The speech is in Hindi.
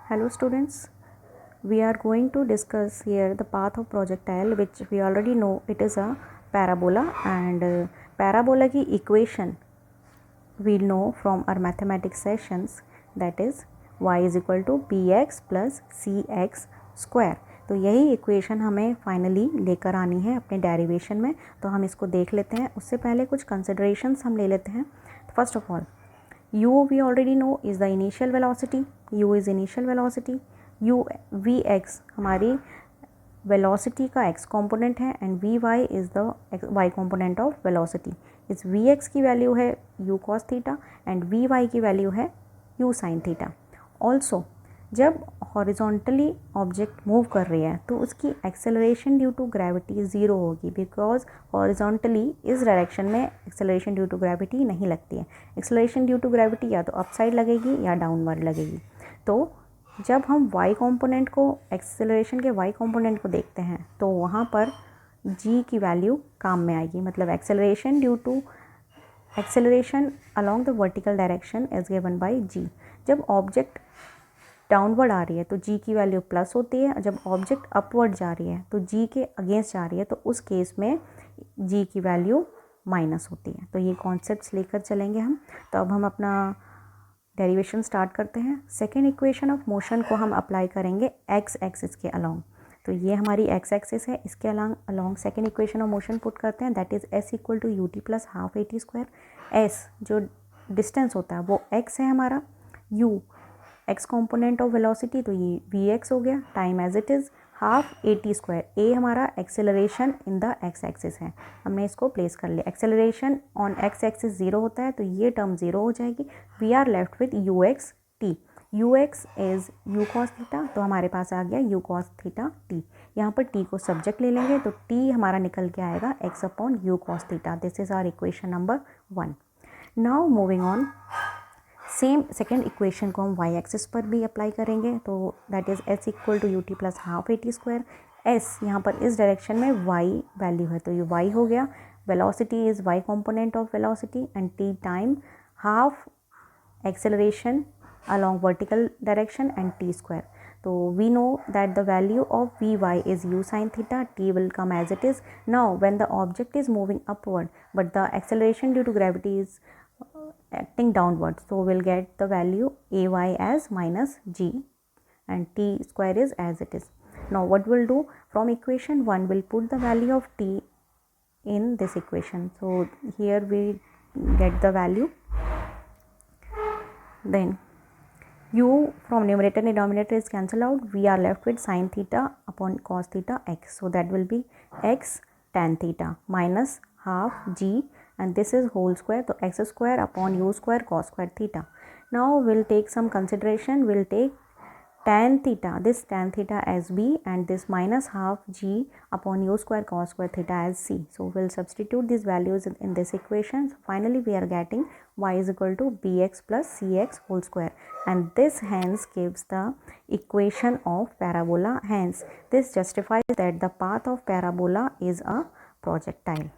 Hello students, we are going to discuss here the path of projectile, which we already know it is a parabola, and parabola की equation we know from our mathematics sessions, that is y is equal to bx plus cx square. तो यही इक्वेशन हमें फाइनली लेकर आनी है अपने डेरिवेशन में, तो हम इसको देख लेते हैं. उससे पहले कुछ कंसिडरेशंस हम ले लेते हैं. First of all, u we already know is the initial velocity, u is initial velocity, u vx हमारी velocity का x component है and vy is the y component of velocity. इस vx की वैल्यू है u cos theta and vy की वैल्यू है u sin थीटा. ऑल्सो जब हॉरिजॉन्टली ऑब्जेक्ट मूव कर रही है तो उसकी acceleration due to gravity zero होगी, बिकॉज हॉरिजॉन्टली इस डायरेक्शन में एक्सेलरेशन ड्यू टू ग्रेविटी नहीं लगती है. एक्सेलरेशन ड्यू टू ग्रेविटी या तो अपसाइड लगेगी या डाउनवर्ड लगेगी. तो जब हम y कंपोनेंट को, एक्सेलरेशन के y कंपोनेंट को देखते हैं तो वहाँ पर g की वैल्यू काम में आएगी. मतलब acceleration due to acceleration along the vertical direction is given by g. जब ऑब्जेक्ट डाउनवर्ड आ रही है तो g की वैल्यू प्लस होती है, जब ऑब्जेक्ट अपवर्ड जा रही है तो g के अगेंस्ट जा रही है तो उस केस में g की वैल्यू माइनस होती है. तो ये कॉन्सेप्ट्स लेकर चलेंगे हम. तो अब हम अपना डेरिवेशन स्टार्ट करते हैं. सेकेंड इक्वेशन ऑफ मोशन को हम अप्लाई करेंगे x एक्सिस के अलोंग. तो ये हमारी x एक्सिस है, इसके along second equation of motion put करते हैं, that is s equal to u t plus half a t square. s जो डिस्टेंस होता है वो x है हमारा, u x component of velocity, तो ये vx हो गया, time as it is half a t square. A हमारा acceleration in the x axis है, हमने इसको प्लेस कर लिया. Acceleration on x axis zero होता है तो ये टर्म ज़ीरो हो जाएगी. We are left with u x t. U x is u cos theta, तो हमारे पास आ गया यू कॉस थीटा टी. यहाँ पर टी को सब्जेक्ट ले लेंगे तो टी हमारा निकल के आएगा x upon u cos theta. This is our equation number 1. Now moving on, same second equation को हम y एक्सिस पर भी अप्लाई करेंगे. तो that is s equal to u t plus half a t square. s यहाँ पर इस डायरेक्शन में y वैल्यू है तो ये y हो गया. Velocity is y component of velocity and t time, half acceleration along vertical direction and t square. So we know that the value of vy is u sin theta, t will come as it is. Now when the object is moving upward but the acceleration due to gravity is acting downward, so we'll get the value ay as minus g and t square is as it is. Now what we'll do, from equation 1 we'll put the value of t in this equation. So here we get the value, then u from numerator and denominator is cancelled out. We are left with sin theta upon cos theta x. So that will be x tan theta minus half g, and this is whole square. So x square upon u square cos square theta. Now we'll take some consideration. We'll take tan theta, this tan theta as b, and this minus half g upon u square cos square theta as c. So we'll substitute these values in this equation. So finally we are getting y is equal to bx plus cx whole square, and this hence gives the equation of parabola. Hence this justifies that the path of parabola is a projectile.